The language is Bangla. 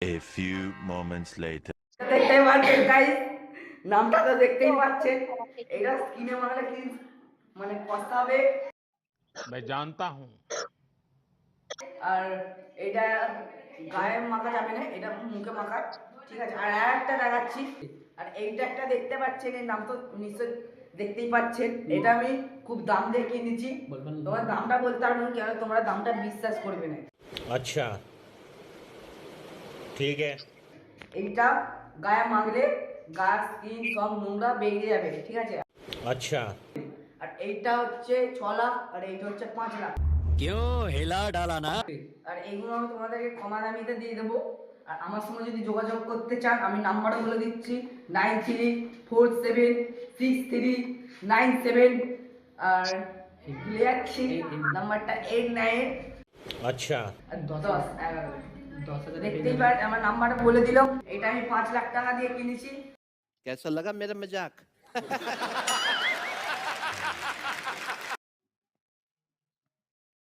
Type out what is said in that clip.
A few moments later. দেখতেই পাচ্ছেন গাইস, নামটা তো দেখতেই পাচ্ছেন। এটা স্ক্রিনে মারলে কি মানে পস্তাবে। मैं जानता हूँ। আর এটা গায়ে মাখা যাবে না, এটা মুখে মাখা, ঠিক আছে। আর একটা দেখাচ্ছি, আর এইটা একটা দেখতে পাচ্ছেন, এর নাম তো নিশ্চয় দেখতেই পাচ্ছেন। এটা আমি খুব দাম দিয়ে কিনেছি, তোমার দামটা বলতে পারবো না, কেন তোমরা দামটা বিশ্বাস করবে না। अच्छा ठीक है। এইটা গায়ে মাখলে গায়ের স্কিন সব নোংরা বেরিয়ে যাবে, ঠিক আছে। अच्छा আর এইটা হচ্ছে 6 লাখ, আর এইটা হচ্ছে 5 লাখ। क्यों हिला डाला ना। আর এইগুলো আমি তোমাদেরকে কমা দামিতে দিয়ে দেবো। আর আমার সঙ্গে যদি যোগাযোগ করতে চান, আমি নাম্বারটা বলে দিচ্ছি, 93476397। আর লিয়াচ্ছি নাম্বারটা 89। अच्छा আর 10 দেখতেই পারেন, আমার নাম্বারটা বলে দিলাম। এটা আমি 5 লাখ টাকা দিয়ে কিনেছি। कैसा लगा मेरा मजाक?